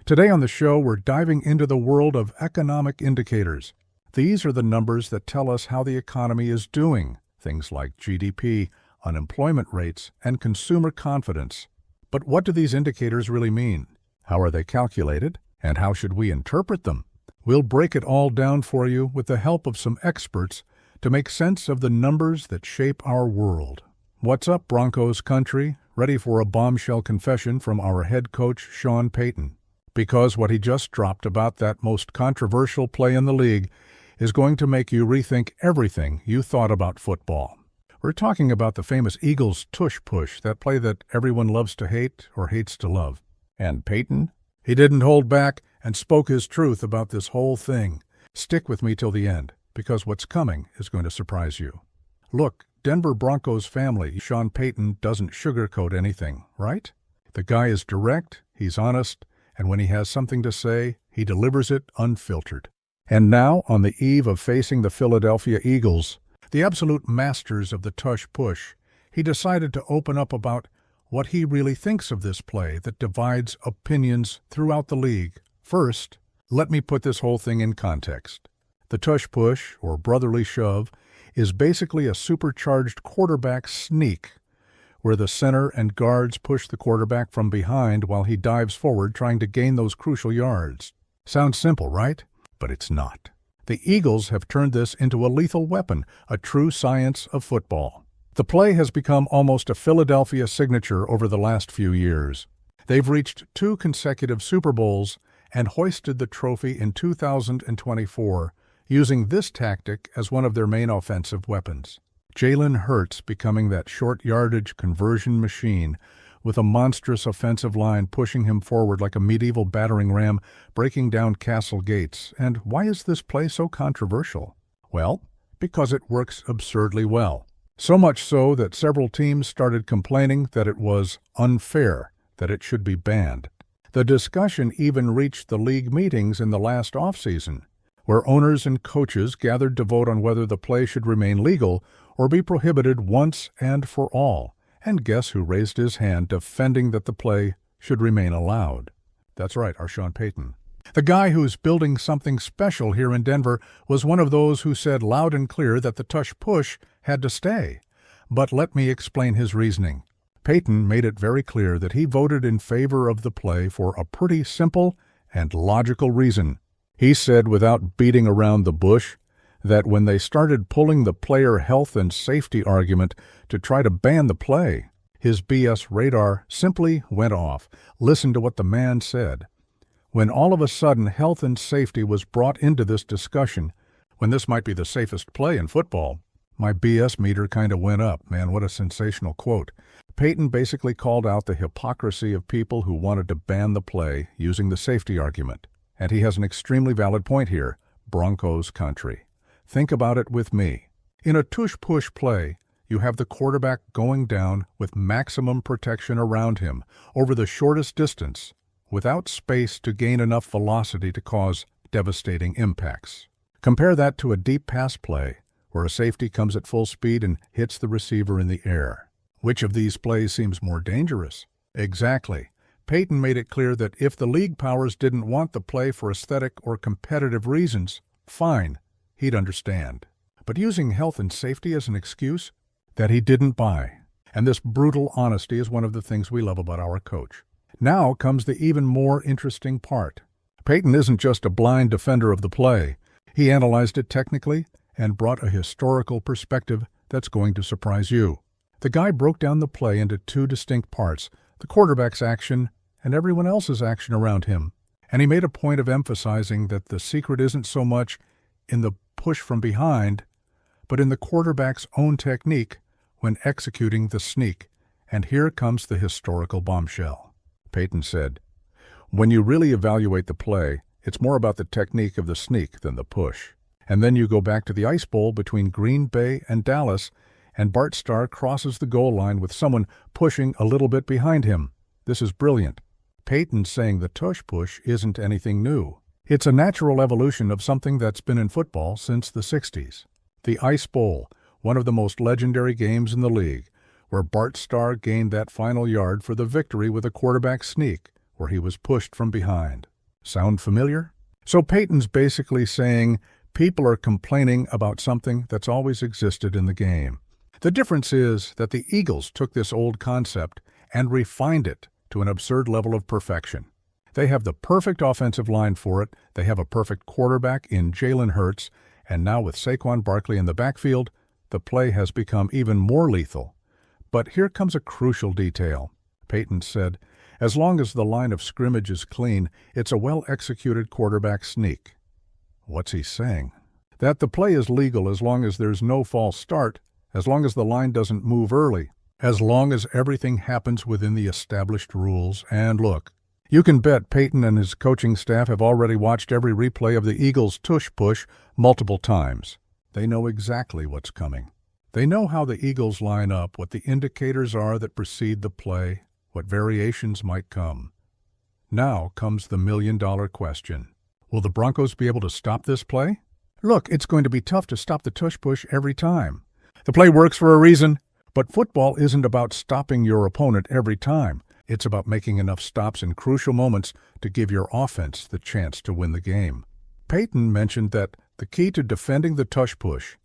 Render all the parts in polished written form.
Today on the show, we're diving into the world of economic indicators. These are the numbers that tell us how the economy is doing, things like GDP, unemployment rates, and consumer confidence. But what do these indicators really mean? How are they calculated? And how should we interpret them? We'll break it all down for you with the help of some experts to make sense of the numbers that shape our world. What's up, Broncos Country? Ready for a bombshell confession from our head coach, Sean Payton. Because what he just dropped about that most controversial play in the league is going to make you rethink everything you thought about football. We're talking about the famous Eagles Tush Push, that play that everyone loves to hate or hates to love. And Payton? He didn't hold back and spoke his truth about this whole thing. Stick with me till the end, because what's coming is going to surprise you. Look, Denver Broncos family, Sean Payton doesn't sugarcoat anything, right? The guy is direct, he's honest, and when he has something to say, he delivers it unfiltered. And now, on the eve of facing the Philadelphia Eagles, the absolute masters of the Tush Push, he decided to open up about what he really thinks of this play that divides opinions throughout the league. First, let me put this whole thing in context. The Tush Push, or brotherly shove, is basically a supercharged quarterback sneak, where the center and guards push the quarterback from behind while he dives forward trying to gain those crucial yards. Sounds simple, right? But it's not. The Eagles have turned this into a lethal weapon, a true science of football. The play has become almost a Philadelphia signature over the last few years. They've reached 2 consecutive Super Bowls and hoisted the trophy in 2024, using this tactic as one of their main offensive weapons. Jalen Hurts becoming that short yardage conversion machine, with a monstrous offensive line pushing him forward like a medieval battering ram, breaking down castle gates. And why is this play so controversial? Well, because it works absurdly well. So much so that several teams started complaining that it was unfair, that it should be banned. The discussion even reached the league meetings in the last offseason, where owners and coaches gathered to vote on whether the play should remain legal or be prohibited once and for all. And guess who raised his hand defending that the play should remain allowed? That's right, our Sean Payton. The guy who's building something special here in Denver was one of those who said loud and clear that the Tush Push had to stay. But let me explain his reasoning. Payton made it very clear that he voted in favor of the play for a pretty simple and logical reason. He said, without beating around the bush, that when they started pulling the player health and safety argument to try to ban the play, his BS radar simply went off. Listen to what the man said. When all of a sudden health and safety was brought into this discussion, when this might be the safest play in football, my BS meter kind of went up. Man, what a sensational quote. Payton basically called out the hypocrisy of people who wanted to ban the play using the safety argument. And he has an extremely valid point here. Broncos Country. Think about it with me. In a tush-push play, you have the quarterback going down with maximum protection around him over the shortest distance, without space to gain enough velocity to cause devastating impacts. Compare that to a deep pass play, where a safety comes at full speed and hits the receiver in the air. Which of these plays seems more dangerous? Exactly. Payton made it clear that if the league powers didn't want the play for aesthetic or competitive reasons, fine, he'd understand. But using health and safety as an excuse, that he didn't buy. And this brutal honesty is one of the things we love about our coach. Now comes the even more interesting part. Payton isn't just a blind defender of the play. He analyzed it technically and brought a historical perspective that's going to surprise you. The guy broke down the play into 2 distinct parts, the quarterback's action and everyone else's action around him. And he made a point of emphasizing that the secret isn't so much in the push from behind, but in the quarterback's own technique when executing the sneak. And here comes the historical bombshell. Payton said, "When you really evaluate the play, it's more about the technique of the sneak than the push." And then you go back to the Ice Bowl between Green Bay and Dallas, and Bart Starr crosses the goal line with someone pushing a little bit behind him. This is brilliant. Payton saying the tush push isn't anything new. It's a natural evolution of something that's been in football since the 60s. The Ice Bowl, one of the most legendary games in the league, where Bart Starr gained that final yard for the victory with a quarterback sneak, where he was pushed from behind. Sound familiar? So Payton's basically saying people are complaining about something that's always existed in the game. The difference is that the Eagles took this old concept and refined it to an absurd level of perfection. They have the perfect offensive line for it, they have a perfect quarterback in Jalen Hurts, and now with Saquon Barkley in the backfield, the play has become even more lethal. But here comes a crucial detail. Payton said, as long as the line of scrimmage is clean, it's a well-executed quarterback sneak. What's he saying? That the play is legal as long as there's no false start, as long as the line doesn't move early, as long as everything happens within the established rules. And look, you can bet Payton and his coaching staff have already watched every replay of the Eagles Tush Push multiple times. They know exactly what's coming. They know how the Eagles line up, what the indicators are that precede the play, what variations might come. Now comes the million-dollar question. Will the Broncos be able to stop this play? Look, it's going to be tough to stop the tush push every time. The play works for a reason, but football isn't about stopping your opponent every time. It's about making enough stops in crucial moments to give your offense the chance to win the game. Payton mentioned that the key to defending the tush push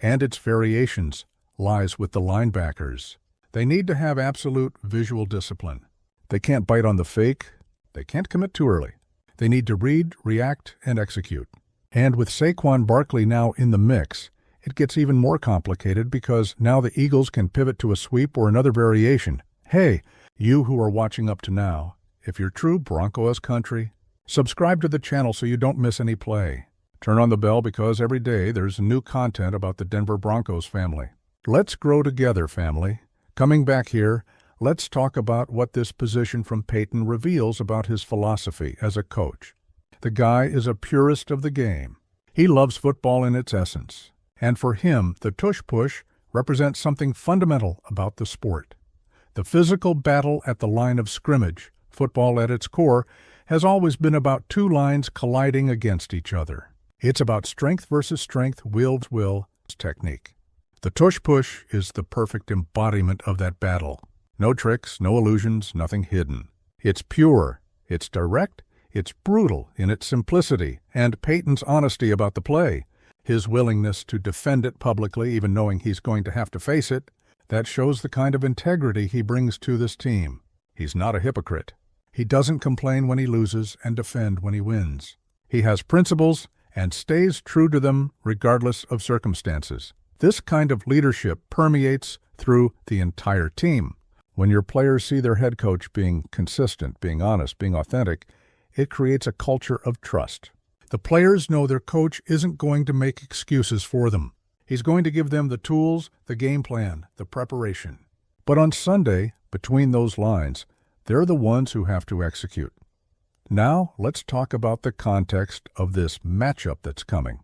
and its variations lies with the linebackers. They need to have absolute visual discipline. They can't bite on the fake. They can't commit too early. They need to read, react, and execute. And with Saquon Barkley now in the mix, it gets even more complicated because now the Eagles can pivot to a sweep or another variation. Hey, you who are watching up to now, if you're true Broncos Country, subscribe to the channel so you don't miss any play. Turn on the bell because every day there's new content about the Denver Broncos family. Let's grow together, family. Coming back here, let's talk about what this position from Payton reveals about his philosophy as a coach. The guy is a purist of the game. He loves football in its essence. And for him, the tush push represents something fundamental about the sport. The physical battle at the line of scrimmage, football at its core, has always been about two lines colliding against each other. It's about strength versus strength, will to will, technique. The tush push is the perfect embodiment of that battle. No tricks, no illusions, nothing hidden. It's pure, it's direct, it's brutal in its simplicity, and Payton's honesty about the play, his willingness to defend it publicly even knowing he's going to have to face it, that shows the kind of integrity he brings to this team. He's not a hypocrite. He doesn't complain when he loses and defend when he wins. He has principles and stays true to them regardless of circumstances. This kind of leadership permeates through the entire team. When your players see their head coach being consistent, being honest, being authentic, it creates a culture of trust. The players know their coach isn't going to make excuses for them. He's going to give them the tools, the game plan, the preparation. But on Sunday, between those lines, they're the ones who have to execute. Now, let's talk about the context of this matchup that's coming.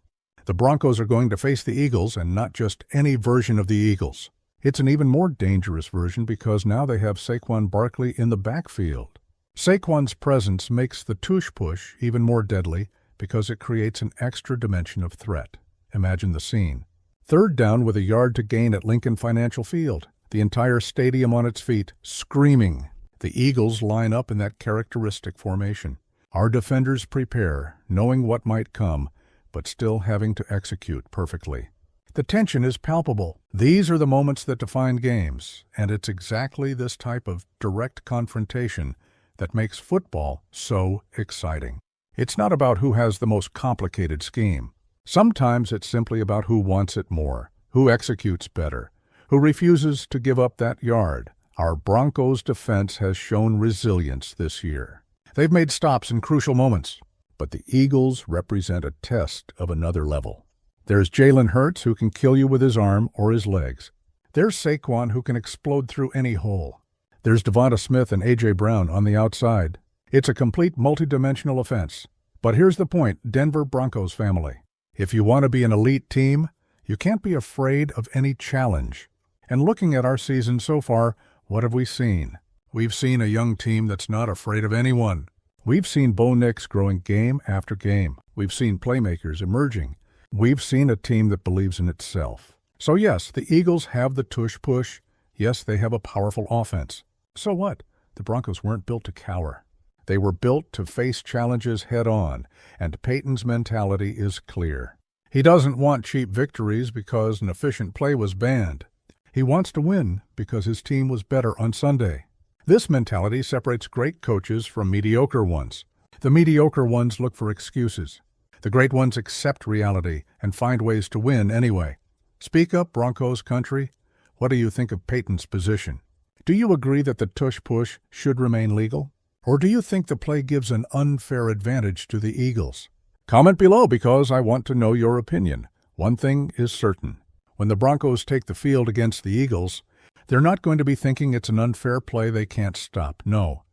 The Broncos are going to face the Eagles, and not just any version of the Eagles. It's an even more dangerous version because now they have Saquon Barkley in the backfield. Saquon's presence makes the tush push even more deadly because it creates an extra dimension of threat. Imagine the scene. Third down with a yard to gain at Lincoln Financial Field. The entire stadium on its feet, screaming. The Eagles line up in that characteristic formation. Our defenders prepare, knowing what might come, but still having to execute perfectly. The tension is palpable. These are the moments that define games, and it's exactly this type of direct confrontation that makes football so exciting. It's not about who has the most complicated scheme. Sometimes it's simply about who wants it more, who executes better, who refuses to give up that yard. Our Broncos defense has shown resilience this year. They've made stops in crucial moments, but the Eagles represent a test of another level. There's Jalen Hurts, who can kill you with his arm or his legs. There's Saquon, who can explode through any hole. There's Devonta Smith and A.J. Brown on the outside. It's a complete multidimensional offense. But here's the point, Denver Broncos family. If you want to be an elite team, you can't be afraid of any challenge. And looking at our season so far, what have we seen? We've seen a young team that's not afraid of anyone. We've seen Bo Nix growing game after game. We've seen playmakers emerging. We've seen a team that believes in itself. So yes, the Eagles have the tush push. Yes, they have a powerful offense. So what? The Broncos weren't built to cower. They were built to face challenges head-on, and Payton's mentality is clear. He doesn't want cheap victories because an efficient play was banned. He wants to win because his team was better on Sunday. This mentality separates great coaches from mediocre ones. The mediocre ones look for excuses. The great ones accept reality and find ways to win anyway. Speak up, Broncos Country. What do you think of Payton's position? Do you agree that the tush push should remain legal? Or do you think the play gives an unfair advantage to the Eagles? Comment below because I want to know your opinion. One thing is certain. When the Broncos take the field against the Eagles, they're not going to be thinking it's an unfair play they can't stop. No.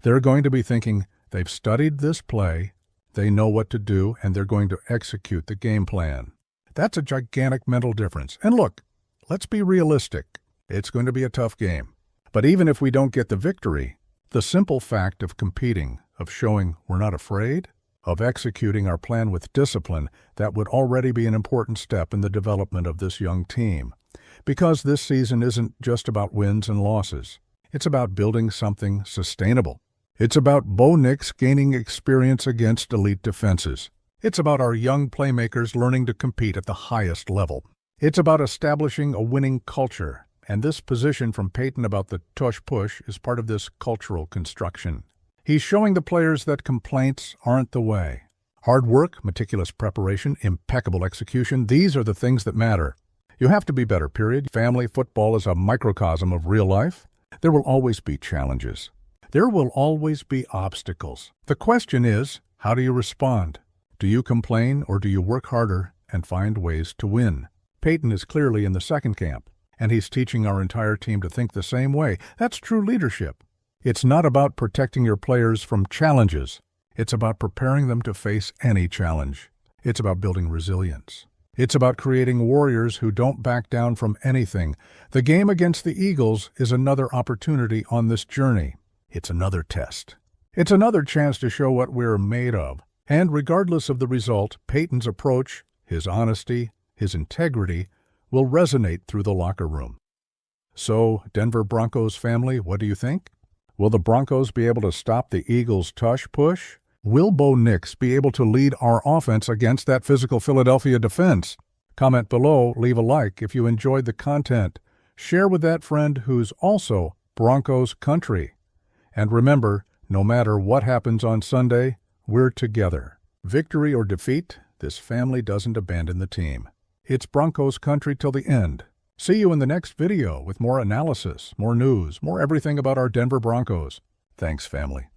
They're going to be thinking they've studied this play, they know what to do, and they're going to execute the game plan. That's a gigantic mental difference. And look, let's be realistic. It's going to be a tough game. But even if we don't get the victory, the simple fact of competing, of showing we're not afraid, of executing our plan with discipline, that would already be an important step in the development of this young team. Because this season isn't just about wins and losses. It's about building something sustainable. It's about Bo Nix gaining experience against elite defenses. It's about our young playmakers learning to compete at the highest level. It's about establishing a winning culture. And this position from Payton about the tush push is part of this cultural construction. He's showing the players that complaints aren't the way. Hard work, meticulous preparation, impeccable execution, these are the things that matter. You have to be better, period. Family football is a microcosm of real life. There will always be challenges. There will always be obstacles. The question is, how do you respond? Do you complain or do you work harder and find ways to win? Payton is clearly in the second camp, and he's teaching our entire team to think the same way. That's true leadership. It's not about protecting your players from challenges. It's about preparing them to face any challenge. It's about building resilience. It's about creating warriors who don't back down from anything. The game against the Eagles is another opportunity on this journey. It's another test. It's another chance to show what we're made of. And regardless of the result, Payton's approach, his honesty, his integrity, will resonate through the locker room. So, Denver Broncos family, what do you think? Will the Broncos be able to stop the Eagles' tush push? Will Bo Nix be able to lead our offense against that physical Philadelphia defense? Comment below, leave a like if you enjoyed the content. Share with that friend who's also Broncos Country. And remember, no matter what happens on Sunday, we're together. Victory or defeat, this family doesn't abandon the team. It's Broncos Country till the end. See you in the next video with more analysis, more news, more everything about our Denver Broncos. Thanks, family.